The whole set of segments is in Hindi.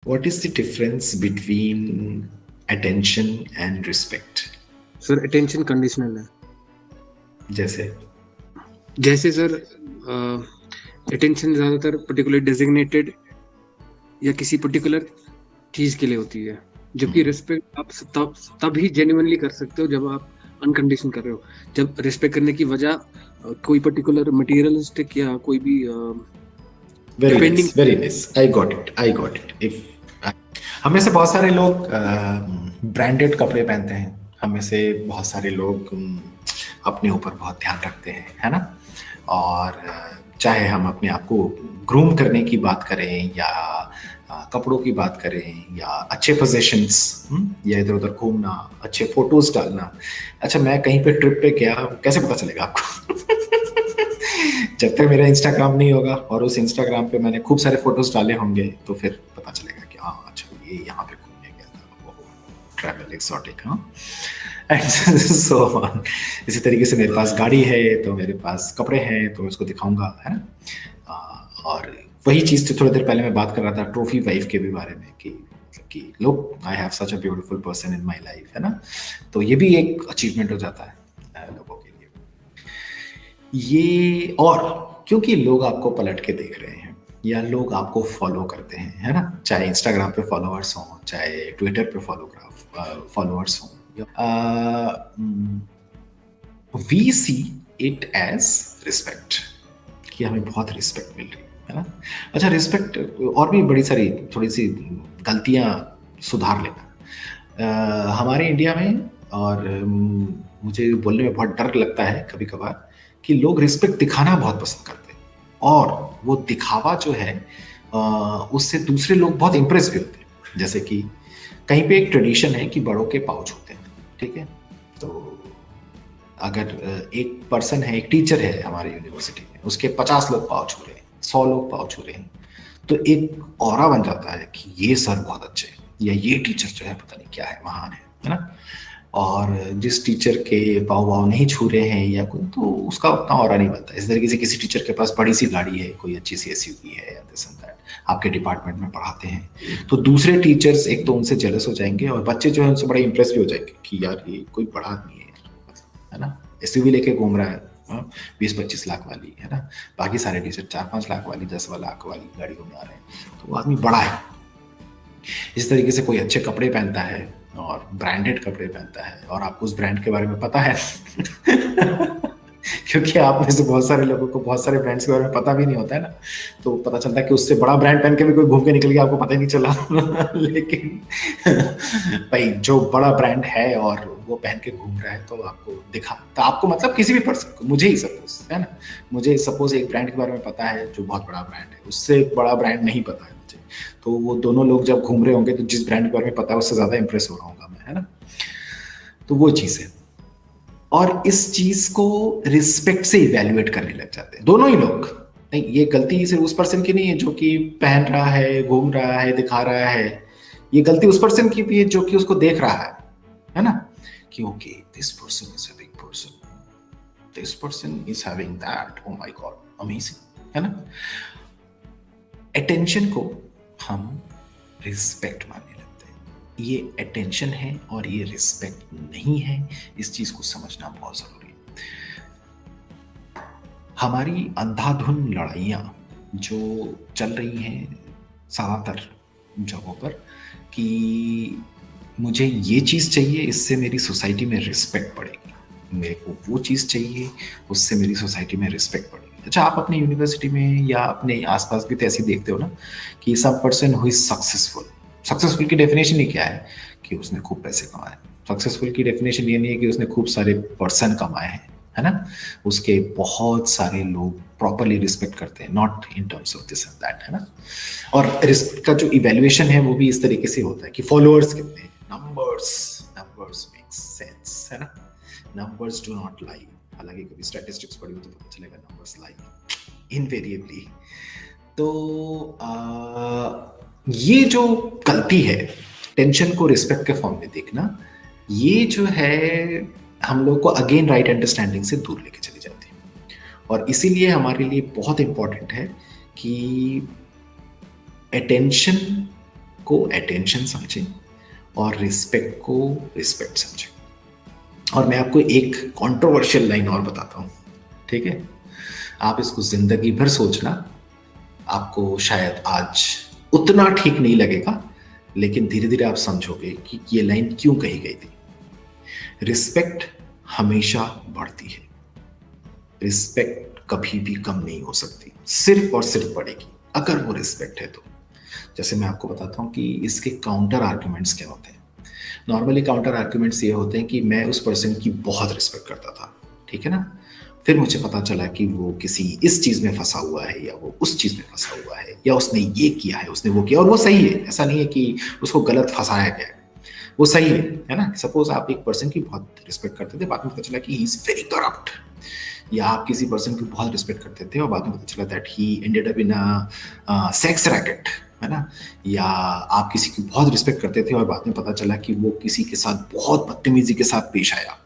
What is the difference between attention and respect? Sir attention conditional है। जैसे जैसे सर अटेंशन ज्यादातर पर्टिकुलर डेजिग्नेटेड या किसी पर्टिकुलर चीज के लिए होती है, जबकि रिस्पेक्ट आप तभी जेन्युइनली कर सकते हो जब आप अनकंडीशन कर रहे हो। जब रिस्पेक्ट करने की वजह कोई पर्टिकुलर मटेरियलिस्टिक या कोई भी depending. Very nice, I got it, I got it. If हम में से बहुत सारे लोग ब्रांडेड कपड़े पहनते हैं, हम में से बहुत सारे लोग अपने ऊपर बहुत ध्यान रखते हैं, है ना। और चाहे हम अपने आप को ग्रूम करने की बात करें या कपड़ों की बात करें या अच्छे पोजीशंस, या इधर उधर घूमना, अच्छे फोटोज डालना। अच्छा, मैं कहीं पे ट्रिप पे गया, कैसे पता चलेगा आपको? जब तक मेरा इंस्टाग्राम नहीं होगा और उस इंस्टाग्राम पे मैंने खूब सारे फोटोज डाले होंगे तो फिर पता चलेगा कि हाँ अच्छा ये यहाँ पे घूमने गया था, ट्रैवल एक्सोटिक। हाँ, एंड सो ऑन। इसी तरीके से मेरे पास गाड़ी है तो मेरे पास कपड़े हैं तो मैं उसको दिखाऊंगा, है ना। और वही चीज़ जो थोड़ी देर पहले मैं बात कर रहा था ट्रॉफी वाइफ के भी बारे में कि लोग, I have such a beautiful person in my life, है ना। तो ये भी एक अचीवमेंट हो जाता है लोगों के लिए। ये और क्योंकि लोग आपको पलट के देख रहे हैं या लोग आपको फॉलो करते हैं, है ना, चाहे इंस्टाग्राम पे फॉलोअर्स हों, चाहे ट्विटर पे फॉलोअर्स हों, we see it as respect, कि हमें बहुत रिस्पेक्ट मिल रही है ना। अच्छा, रिस्पेक्ट और भी बड़ी सारी थोड़ी सी गलतियां सुधार लेना हमारे इंडिया में। और मुझे बोलने में बहुत डर लगता है कभी कभार कि लोग रिस्पेक्ट दिखाना बहुत पसंद करते हैं, और वो दिखावा जो है उससे दूसरे लोग बहुत इंप्रेस भी होते हैं। जैसे कि कहीं पे एक ट्रेडिशन है कि बड़ों के पाँव छूते हैं, ठीक है। तो अगर एक पर्सन है, एक टीचर है हमारे यूनिवर्सिटी में, उसके 50 लोग पाँव छू रहे हैं, 100 लोग पाँव छू रहे हैं, तो एक ऑरा बन जाता है कि ये सर बहुत अच्छे हैं, या ये टीचर जो है पता नहीं क्या है, महान है ना। और जिस टीचर के पाँव वाव नहीं छू रहे हैं या कोई, तो उसका उतना ऑरा नहीं बनता। इस तरीके से किसी टीचर के पास बड़ी सी गाड़ी है, कोई अच्छी सी एसयूवी है या दिस एंड दैट, आपके डिपार्टमेंट में पढ़ाते हैं, तो दूसरे टीचर्स एक तो उनसे जेलस हो जाएंगे, और बच्चे जो है उनसे बड़ा इंप्रेस भी हो जाएंगे कि यार ये कोई बड़ा आदमी है ना, एसयूवी लेके घूम रहा है, 20-25 लाख वाली, है ना। बाकी सारे टीचर 4-5 लाख वाली, 10 लाख वाली गाड़ियों में आ रहे हैं, तो वो आदमी बड़ा है। इस तरीके से कोई अच्छे कपड़े पहनता है और ब्रांडेड कपड़े पहनता है, और आपको उस ब्रांड के बारे में पता है क्योंकि आप में से बहुत सारे लोगों को बहुत सारे ब्रांड्स के बारे में पता भी नहीं होता है ना, तो पता चलता है कि उससे बड़ा ब्रांड पहन के भी कोई घूम के निकल गया, आपको पता ही नहीं चला। लेकिन भाई जो बड़ा ब्रांड है और वो पहन के घूम रहा है, तो आपको दिखा, तो आपको मतलब किसी भी पर्सन को, मुझे ही सपोज, है ना, मुझे सपोज एक ब्रांड के बारे में पता है जो बहुत बड़ा ब्रांड है, उससे बड़ा ब्रांड नहीं पता है मुझे, तो वो दोनों लोग जब घूम रहे होंगे तो जिस ब्रांड के बारे में पता है उससे ज्यादा इंप्रेस हो रहा हूँ मैं, है ना। तो वो चीज है, और इस चीज को रिस्पेक्ट से इवेल्युएट करने लग जाते हैं दोनों ही लोग। नहीं, ये गलती सिर्फ उस पर्सन की नहीं है जो कि पहन रहा है, घूम रहा है, दिखा रहा है, ये गलती उस पर्सन की भी है जो कि उसको देख रहा है ना, कि okay this person is a big person, this person is having that, oh my God amazing, है ना। अटेंशन को हम रिस्पेक्ट मानने लगते हैं। ये अटेंशन है और ये रिस्पेक्ट नहीं है, इस चीज को समझना बहुत जरूरी है। हमारी अंधाधुन लड़ाइयां जो चल रही हैं ज्यादातर जगहों पर, कि मुझे ये चीज चाहिए, इससे मेरी सोसाइटी में रिस्पेक्ट बढ़ेगी, मेरे को वो चीज चाहिए, उससे मेरी सोसाइटी में रिस्पेक्ट बढ़ेगी। अच्छा, आप अपने यूनिवर्सिटी में या अपने आसपास भी तो ऐसे देखते हो ना कि some person who is successful की डेफिनेशन ही क्या है कि उसने खूब पैसे कमाए। सक्सेसफुल की डेफिनेशन ये नहीं है कि उसने खूब सारे पर्सन कमाए हैं, है ना। उसके बहुत सारे लोग प्रॉपरली रिस्पेक्ट करते हैं, not in terms of this and that, है ना। और रिस्पेक्ट का जो इवेल्युएशन है वो भी इस तरीके से होता है कि फॉलोअर्स कितने हैं, नंबर्स मेक सेंस, है ना। Numbers do not lie. हालांकि कभी स्टैटिस्टिक्स पढ़ी हो तो पता चलेगा नंबर्स लाई इनवेरिएबली। तो ये जो गलती है टेंशन को रिस्पेक्ट के फॉर्म में देखना, ये जो है हम लोग को अगेन राइट अंडरस्टैंडिंग से दूर लेके चली जाती है। और इसीलिए हमारे लिए बहुत इंपॉर्टेंट है कि अटेंशन को अटेंशन समझें और रिस्पेक्ट को रिस्पेक्ट समझें। और मैं आपको एक कंट्रोवर्शियल लाइन और बताता हूँ, ठीक है? आप इसको जिंदगी भर सोचना, आपको शायद आज उतना ठीक नहीं लगेगा, लेकिन धीरे धीरे आप समझोगे कि ये लाइन क्यों कही गई थी। रिस्पेक्ट हमेशा बढ़ती है, रिस्पेक्ट कभी भी कम नहीं हो सकती, सिर्फ और सिर्फ बढ़ेगी अगर वो रिस्पेक्ट है तो। जैसे मैं आपको बताता हूँ कि इसके काउंटर आर्ग्यूमेंट्स क्या होते हैं। नॉर्मली काउंटर आर्ग्यूमेंट्स ये होते हैं कि मैं उस पर्सन की बहुत रिस्पेक्ट करता था, ठीक है ना, फिर मुझे पता चला कि वो किसी इस चीज में फंसा हुआ है या वो उस चीज में फंसा हुआ है, या उसने ये किया है, उसने वो किया, और वो सही है, ऐसा नहीं है कि उसको गलत फंसाया गया है, वो सही है ना। सपोज आप एक पर्सन की बहुत रिस्पेक्ट करते थे, बाद में पता चला कि ही इज वेरी करप्ट, या आप किसी पर्सन की बहुत रिस्पेक्ट करते थे और बाद में पता चला that he ended up in a sex racket, है ना। या आप किसी की बहुत रिस्पेक्ट करते थे और बाद में पता चला कि वो किसी के साथ बहुत बदतमीजी के साथ पेश आया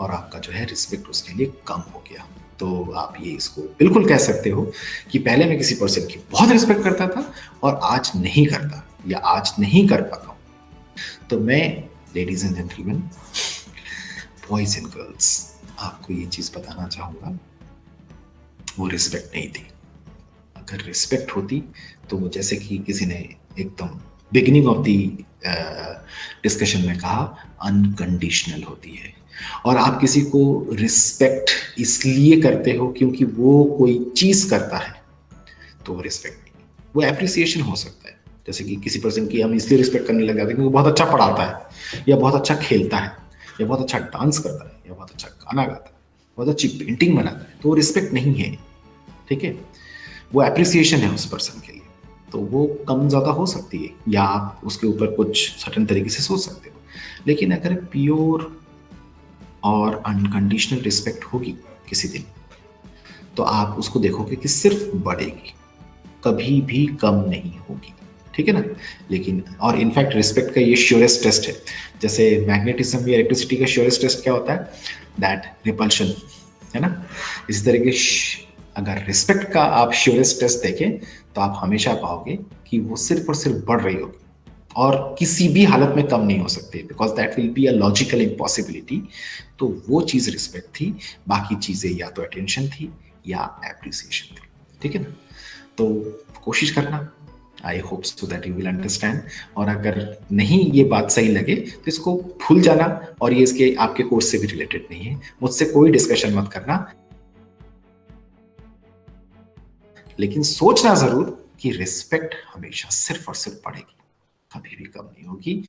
और आपका जो है रिस्पेक्ट उसके लिए कम हो गया। तो आप ये इसको बिल्कुल कह सकते हो कि पहले मैं किसी पर्सन की बहुत रिस्पेक्ट करता था और आज नहीं करता या आज नहीं कर पाता हूं। तो मैं, ladies and gentleman, boys and girls, आपको ये चीज बताना चाहूंगा, वो रिस्पेक्ट नहीं थी। अगर रिस्पेक्ट होती तो वो, जैसे कि किसी ने एकदम बिगिनिंग ऑफ दी डिस्कशन में कहा, अनकंडीशनल होती है। और आप किसी को रिस्पेक्ट इसलिए करते हो क्योंकि वो कोई चीज करता है, तो वो रिस्पेक्ट नहीं, वो एप्रिसिएशन हो सकता है। जैसे कि किसी पर्सन की हम इसलिए रिस्पेक्ट करने लग जाते हैं क्योंकि बहुत अच्छा पढ़ाता है, या बहुत अच्छा खेलता है, या बहुत अच्छा डांस करता है, या बहुत अच्छा गाना गाता है, बहुत अच्छी पेंटिंग बनाता है, तो वो रिस्पेक्ट नहीं है, ठीक है, वो एप्रिसिएशन है उस पर्सन के लिए। तो वो कम ज़्यादा हो सकती है, या आप उसके ऊपर कुछ सर्टेन तरीके से सोच सकते हो। लेकिन अगर प्योर और अनकंडीशनल रिस्पेक्ट होगी किसी दिन, तो आप उसको देखोगे कि सिर्फ बढ़ेगी, कभी भी कम नहीं होगी, ठीक है ना। लेकिन और इनफैक्ट रिस्पेक्ट का ये श्योरेस्ट टेस्ट है। जैसे मैग्नेटिज्म या इलेक्ट्रिसिटी का श्योरेस्ट टेस्ट क्या होता है, दैट रिपल्शन, है ना। इसी तरीके अगर रिस्पेक्ट का आप श्योरेस्ट टेस्ट देखें तो आप हमेशा पाओगे कि वो सिर्फ और सिर्फ बढ़ रही होगी और किसी भी हालत में कम नहीं हो सकती, because that will be a logical impossibility. तो वो चीज रिस्पेक्ट थी, बाकी चीजें या तो अटेंशन थी या एप्रिसिएशन थी, ठीक है ना। तो कोशिश करना, I hope so that you will understand. और अगर नहीं ये बात सही लगे तो इसको भूल जाना, और ये इसके आपके कोर्स से भी रिलेटेड नहीं है, मुझसे कोई डिस्कशन मत करना। लेकिन सोचना जरूर कि रिस्पेक्ट हमेशा सिर्फ और सिर्फ बढ़ेगी, कभी भी कम नहीं होगी।